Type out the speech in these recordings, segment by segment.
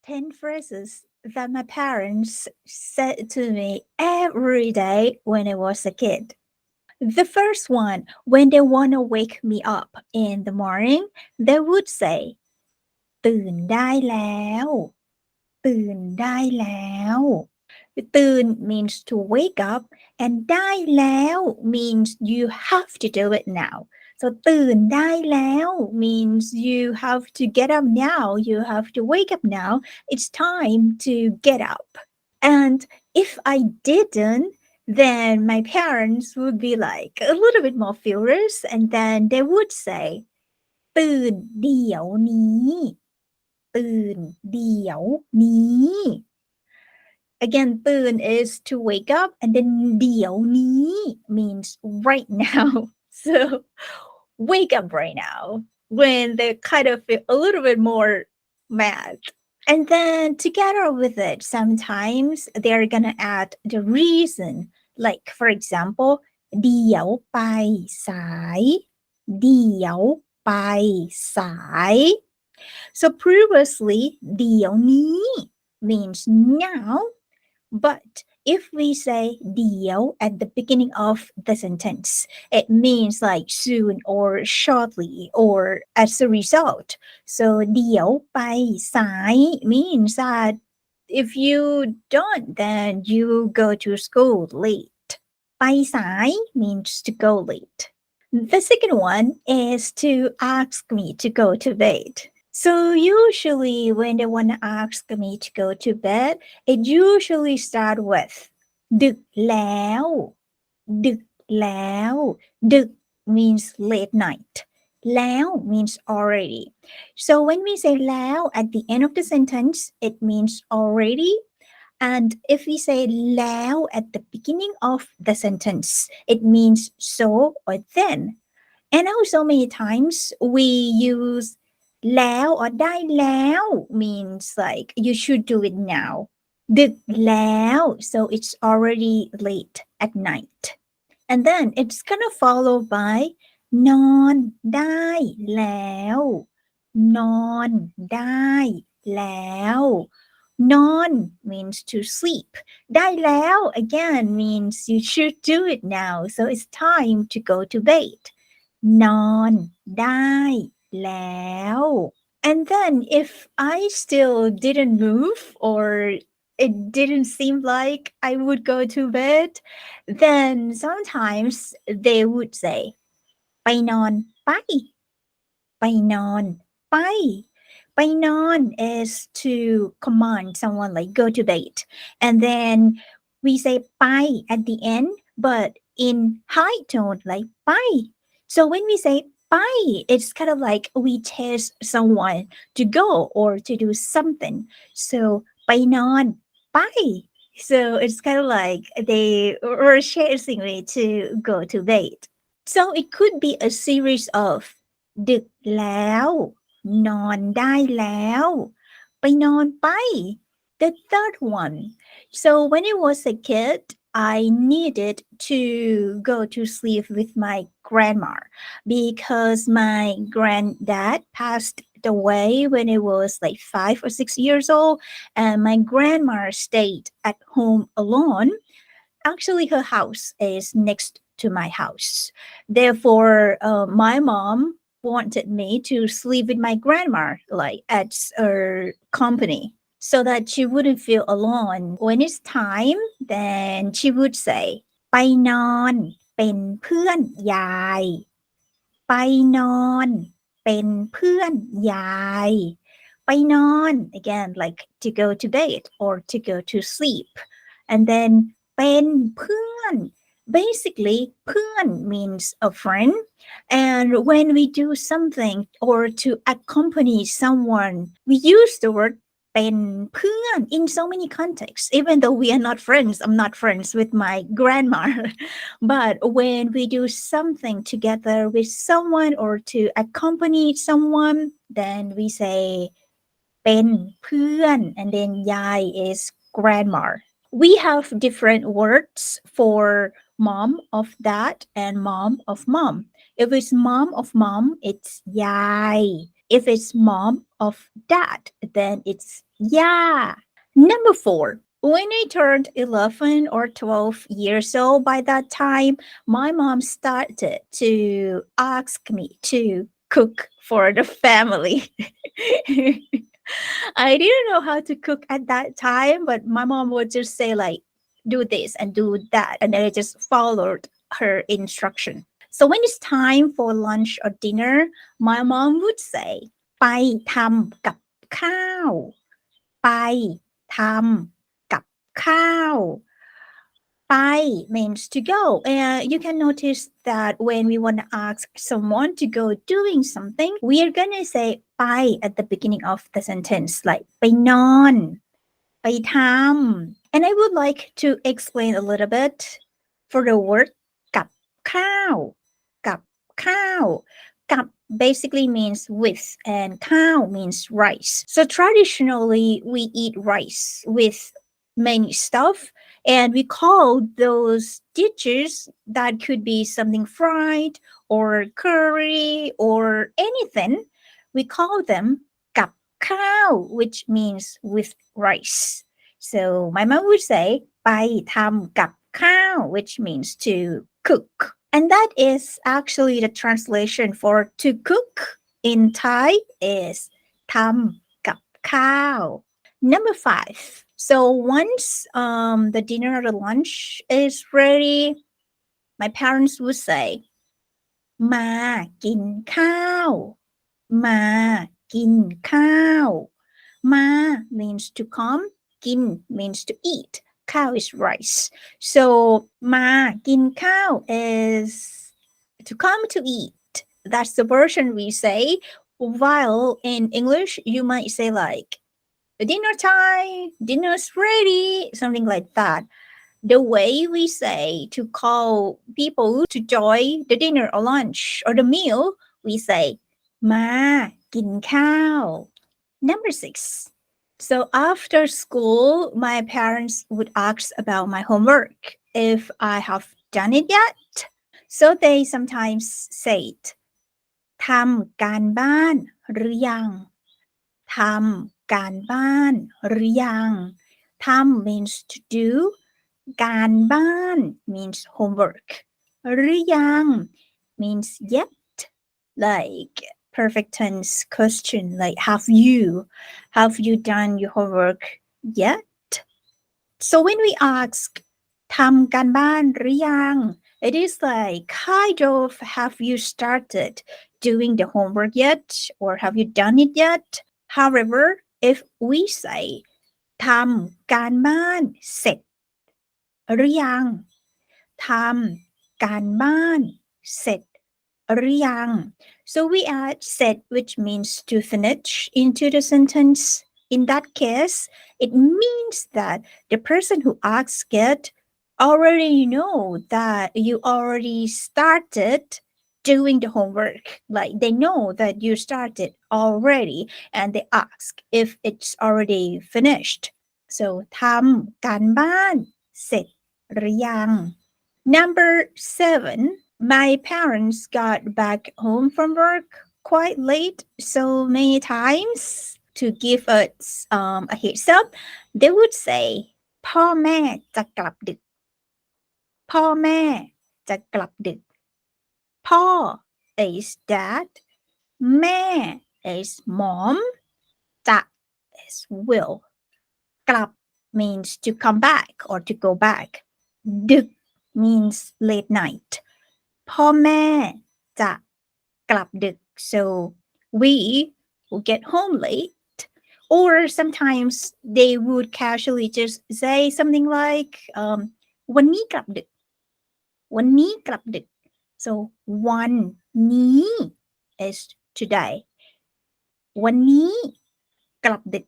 10 phrases that my parents said to me every day when I was a kid. The first one, when they want to wake me up in the morning, they would say, ตื่นได้แล้ว ตื่นได้แล้ว ตื่น means to wake up and ได้แล้ว means you have to do it now. So ตื่นได้แล้ว means you have to get up now. You have to wake up now. It's time to get up. And if I didn't, then my parents would be like a little bit more furious and then they would say ตื่นเดี๋ยวนี้ ตื่นเดี๋ยวนี้ Again, ตื่น is to wake up and then เดี๋ยวนี้ means right now. So wake up right now when they kind of feel a little bit more mad. And then together with it, sometimes they're gonna add the reason. Like for example, เดี๋ยวไปสาย เดี๋ยวไปสาย So previously, เดี๋ยวนี้ means now, but if we say เดี๋ยว at the beginning of the sentence, it means like soon or shortly or as a result. So เดี๋ยวไปสาย means that if you don't, then you go to school late. ไปสาย means to go late. The second one is to ask me to go to bed. So usually when they want to ask me to go to bed, it usually start with ดึกแล้ว ดึกแล้ว ดึก means late night. แล้ว means already. So when we say แล้ว at the end of the sentence, it means already. And if we say แล้ว at the beginning of the sentence, it means so or then. And also many times we use แล้ว or ได้แล้ว means like you should do it now. ดึกแล้ว so it's already late at night. And then it's gonna follow by นอนได้แล้ว นอนได้แล้ว นอน means to sleep. ได้แล้ว again means you should do it now. So it's time to go to bed. นอนได้แล้ว And then if I still didn't move or it didn't seem like I would go to bed, then sometimes they would say ไปนอนไป ไปนอนไป ไปนอน is to command someone like go to bed. And then we say ไป at the end, but in high tone like ไป. So when we say ไป, it's kind of like we test someone to go or to do something. So ไปนอน ไป. So it's kind of like they were chasing me to go to bed. So it could be a series of ดึกแล้ว นอนได้แล้ว ไปนอนไป. The third one. So when I was a kid, I needed to go to sleep with my grandma because my granddad passed away when I was like 5 or 6 years old, and my grandma stayed at home alone. Actually, her house is next to my house. Therefore, my mom wanted me to sleep with my grandma, like at her company, so that she wouldn't feel alone. When it's time, then she would say, ไปนอนเป็นเพื่อนยาย ไปนอนเป็นเพื่อนยาย ไปนอน again, like to go to bed or to go to sleep. And then เป็นเพื่อน basically เพื่อน means a friend. And when we do something or to accompany someone, we use the word เป็นเพื่อน in so many contexts. Even though we are not friends, I'm not friends with my grandma. But when we do something together with someone or to accompany someone, then we say เป็นเพื่อน and then ยาย is grandma. We have different words for mom of dad and mom of mom. If it's mom of mom, it's ยาย. If it's mom of dad, then it's Yeah. Number 4. When I turned 11 or 12 years old, by that time, my mom started to ask me to cook for the family. I didn't know how to cook at that time, but my mom would just say, like, do this and do that. And then I just followed her instruction. So when it's time for lunch or dinner, my mom would say,ไปทำกับข้าว ไปทำกับข้าว ไป means to go. And you can notice that when we want to ask someone to go doing something, we are going to say ไป at the beginning of the sentence, like ไปนอน ไปทำ And I would like to explain a little bit for the word กับข้าว กับข้าว กับ basically means with and ข้าว means rice. So traditionally we eat rice with many stuff, and we call those dishes that could be something fried or curry or anything, we call them กับข้าว which means with rice. So my mom would say ไปทำกับข้าว which means to cook. And that is actually the translation for to cook in Thai is ทำกับข้าว Number 5. So once the dinner or the lunch is ready, my parents would say มากินข้าว มากินข้าว มา means to come, กิน means to eat. Cow is rice. So มากินข้าว is to come to eat. That's the version we say. While in English, you might say like dinner time, dinner's ready, something like that. The way we say to call people to join the dinner or lunch or the meal, we say มากินข้าว Number 6. So after school, my parents would ask about my homework if I have done it yet. So they sometimes said ทำการบ้านหรือยัง ทำการบ้านหรือยัง ทำ means to do. การบ้าน means homework. หรือยัง means yet. Like perfect tense question, like have you done your homework yet? So when we ask ทำการบ้านหรือยัง it is like kind of have you started doing the homework yet, or have you done it yet? However, if we say ทำการบ้านเสร็จหรือยัง ทำการบ้านเสร็จหรือยัง So we add "set," which means to finish, into the sentence. In that case, it means that the person who asks it already know that you already started doing the homework. Like they know that you started already, and they ask if it's already finished. So ทำการบ้านเสร็จหรือยัง Number 7. My parents got back home from work quite late, so many times to give us a heads up, they would say พ่อแม่จะกลับดึก พ่อแม่จะกลับดึก พ่อ is dad, แม่ is mom, จะ is will. กลับ means to come back or to go back. ดึก means late night. พ่อแม่จะกลับดึก so we will get home late. Or sometimes they would casually just say something like วันนี้กลับดึก วันนี้กลับดึก so วันนี้ is today. วันนี้กลับดึก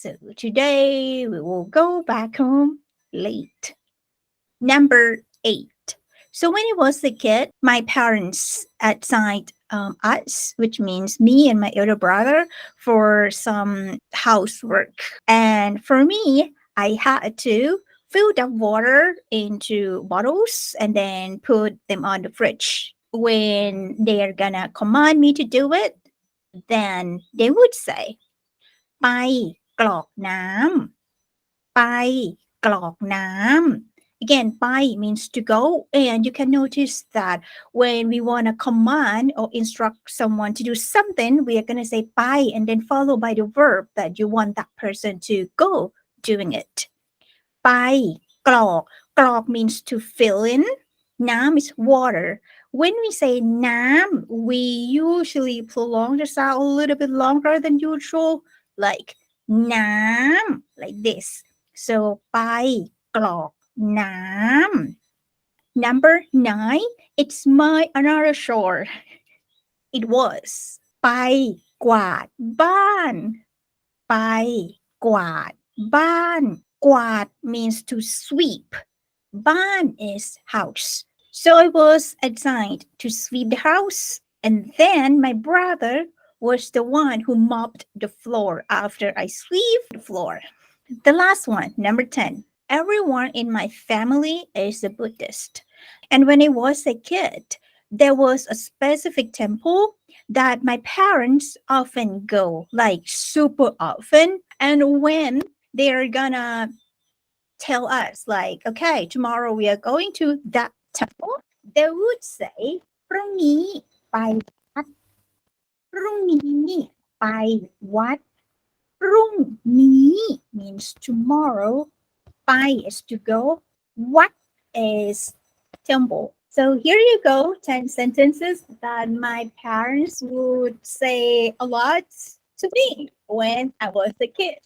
so today we will go back home late. Number 8. So when I was a kid, my parents assigned us, which means me and my elder brother, for some housework. And for me, I had to fill the water into bottles and then put them on the fridge. When they are gonna command me to do it, then they would say ไป กรอกน้ำไปกรอกน้ำ Again, ไป means to go, and you can notice that when we want to command or instruct someone to do something, we are going to say ไป and then follow by the verb that you want that person to go doing it. ไปกรอกกรอก means to fill in. น้ำ is water. When we say น้ำ we usually prolong the sound a little bit longer than usual, like น้ำ like this. So ไปกรอกน้ำ Number 9, it's my another chore. It was ไปกวาดบ้านไปกวาดบ้าน กวาด means to sweep. บ้าน is house. So I was assigned to sweep the house, and then my brother was the one who mopped the floor after I sweep the floor. The last one, number 10. Everyone in my family is a Buddhist. And when I was a kid, there was a specific temple that my parents often go, like super often. And when they're gonna tell us, like, okay, tomorrow we are going to that temple, they would say, พรุ่งนี้ไปวัดพรุ่งนี้ไปวัดพรุ่งนี้ means tomorrow. ไป is to go. What is temple? So here you go, 10 sentences that my parents would say a lot to me when I was a kid.